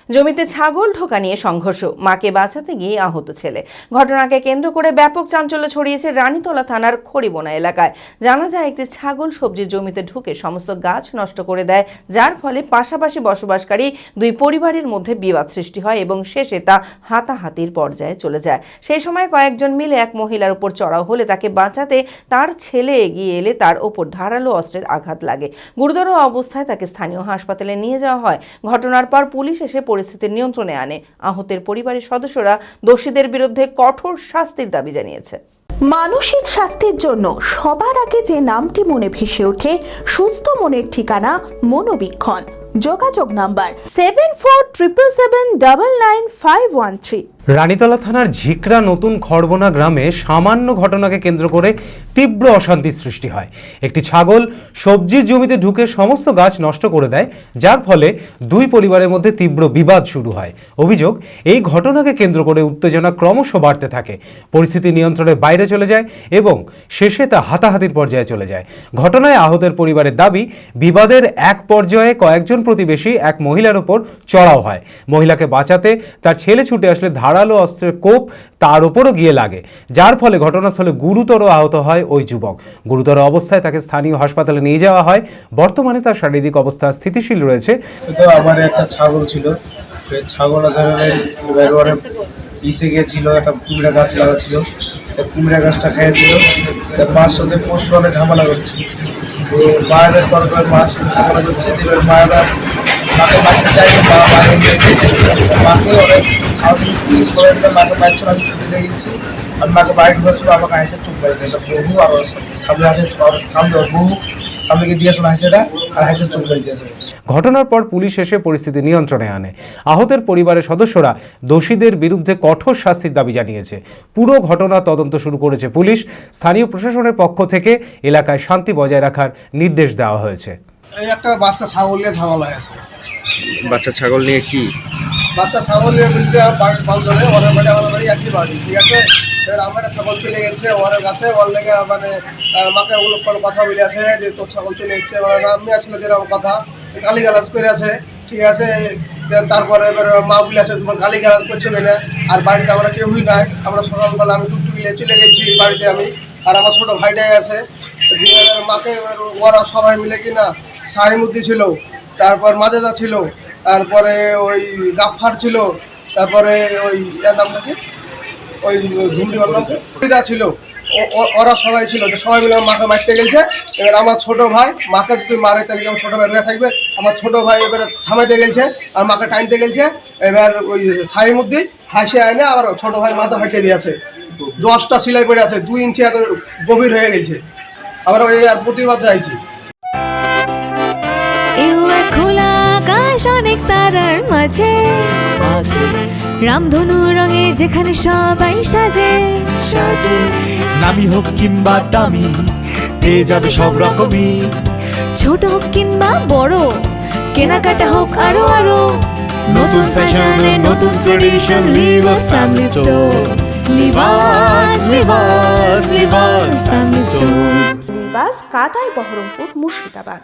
জমিতে ছাগল ঢোকা নিয়ে সংঘর্ষ, মাকে বাঁচাতে গিয়ে আহত ছেলে। ঘটনাকে কেন্দ্র করে ব্যাপক চাঞ্চল্য ছড়িয়েছে রানীতলা থানার খড়িবোনা এলাকায়। জানা যায়, একটি ছাগল সবজির জমিতে ঢুকে সমস্ত গাছ নষ্ট করে দেয়, যার ফলে পাশাপাশি বসবাসকারী দুই পরিবারের মধ্যে বিবাদ সৃষ্টি হয় এবং শেষে তা হাতাহাতির পর্যায়ে চলে যায়। সেই সময় কয়েকজন মিলে এক মহিলার উপর চড়াও হলে তাকে বাঁচাতে তার ছেলে এগিয়ে এলে তার ওপর ধারালো অস্ত্রের আঘাত লাগে। গুরুতর অবস্থায় তাকে স্থানীয় হাসপাতালে নিয়ে যাওয়া হয়। ঘটনার পর পুলিশ এসে পরিস্থিতি নিয়ন্ত্রণে আনে। আহতের পরিবারের সদস্যরা দোষীদের বিরুদ্ধে কঠোর শাস্তির দাবি জানিয়েছে। মানসিক স্বাস্থ্যের জন্য সবার আগে যে নামটি মনে ভেসে ওঠে, সুস্থ মনের ঠিকানা মনোবীক্ষণ। যোগাযোগ নাম্বার 7477799513। রানীতলা থানার ঝিকরা নতুন খড়বোনা গ্রামে সামান্য ঘটনাকে কেন্দ্র করে তীব্র অশান্তির সৃষ্টি হয়। একটি ছাগল সবজির জমিতে ঢুকে সমস্ত গাছ নষ্ট করে দেয়, যার ফলে দুই পরিবারের মধ্যে তীব্র বিবাদ শুরু হয়। অভিযোগ, এই ঘটনাকে কেন্দ্র করে উত্তেজনা ক্রমশ বাড়তে থাকে, পরিস্থিতি নিয়ন্ত্রণের বাইরে চলে যায় এবং শেষে তা হাতাহাতির পর্যায়ে চলে যায়। ঘটনায় আহতের পরিবারের দাবি, বিবাদের এক পর্যায়ে কয়েকজন প্রতিবেশী এক মহিলার ওপর চড়াও হয়। মহিলাকে বাঁচাতে তার ছেলে ছুটে আসলে ধারালো অস্ত্রের কোপ তার উপরও গিয়ে লাগে, যার ফলে ঘটনাস্থলে গুরুতর আহত হয় ওই যুবক। গুরুতর অবস্থায় তাকে স্থানীয় হাসপাতালে নিয়ে যাওয়া হয়। বর্তমানে তার শারীরিক অবস্থা স্থিতিশীল রয়েছে। আমার একটা ছাগল ছিল, ছাগলের ধরনের পিসে গিয়েছিল, একটা কুমড়া গাছ লাগা ছিল, কুমড়া গাছটা খেয়েছিল। মার সাথে পরশু অনেক ঝামেলা করছে, মায়ের পর মার সাথে ঝামেলা করছে। মায়েরা মাকে বাড়িতে চাইছে, মা বাড়ি গিয়েছে, মাকে অনেক শরীরটা মাকে বাড়ছিল, আমি ছুটি দিয়ে গেছি। আর মাকে বাড়ি ঢুকেছিল, আমাকে হাসে চুপ করে দিয়েছে বহু, আর সামনে হাসে সামনে বহু স্বামীকে দিয়েছিল হাসিটা, আর হাসে চুপ করে দিয়েছিল। ঘটনার পর পুলিশ এসে পরিস্থিতি নিয়ন্ত্রণে আনে। আহতের পরিবারের সদস্যরা দোষীদের বিরুদ্ধে কঠোর শাস্তির দাবি জানিয়েছে। পুরো ঘটনা তদন্ত শুরু করেছে পুলিশ। স্থানীয় প্রশাসনের পক্ষ থেকে এলাকায় শান্তি বজায় রাখার নির্দেশ দেওয়া হয়েছে। এই একটা বাচ্চা ছাগল নিয়ে ঝামেলা হয়েছে। বাচ্চা ছাগল নিয়ে কি? বাচ্চা ছাগল নিয়ে বলতে বাড়ির বান্ধবে ওদের বাড়ি আমার বাড়ি একই বাড়ি, ঠিক আছে। এবার আমার একটা ছাগল চলে গেছে ওর কাছে, ওর লেগে মানে মাকে ওগুলো কথা বলে আছে যে তোর ছাগল চলে এসছে, মানে নামে আসলে যেরকম কথা গালি গালাজ করে আছে, ঠিক আছে। তারপরে এবার মা বলে আছে তোমার গালি গালাজ করছে কেন, আর বাড়িতে আমরা কেউই নাই। আমরা সকালবেলা আমি টুকটুকি নিয়ে চলে গেছি বাড়িতে আমি, আর আমার ছোটো ভাইটাই আছে। মাকে ওরা সবাই মিলে কিনা সাহিমুদ্দি ছিল, তারপর মাজেদা ছিল, তারপরে ওই গাফফার ছিল, তারপরে ওই এর নামটা কি ওই ধুমডিওয়ার নাম পিতা ছিল, ওরা সবাই ছিল। সবাই মিলে মাকে মারতে গেছে। এবার আমার ছোটো ভাই মাকে যদি মারে তাহলে আমার ছোটো ভাই রয়ে থাকবে। আমার ছোটো ভাই এবারে থামাইতে গেছে আর মাকে টাইনতে গেছে। এবার ওই সাহিমুদ্দি হাসে আইনে আবার ছোটো ভাই মাথা ফাটিয়ে দিয়েছে, 10টা সেলাই পড়ে আছে, 2 ইঞ্চি এত গভীর হয়ে গেছে। আমরা ওই আর প্রতিবাদ চাইছি। অনেক তারার মাঝে রামধনু রঙে যেখানে সবাই সাজে সাজে, নামি হোক কিংবা দামি পেয়ে যাবে সব রকমই, ছোট হোক কিংবা বড় কেনাকাটা হোক আরো আরো, নতুন ফ্যাশনে নতুন tradition, Livas family store, Livas Livas Livas family store. Livas কাতাই বহরমপুর মুর্শিদাবাদ।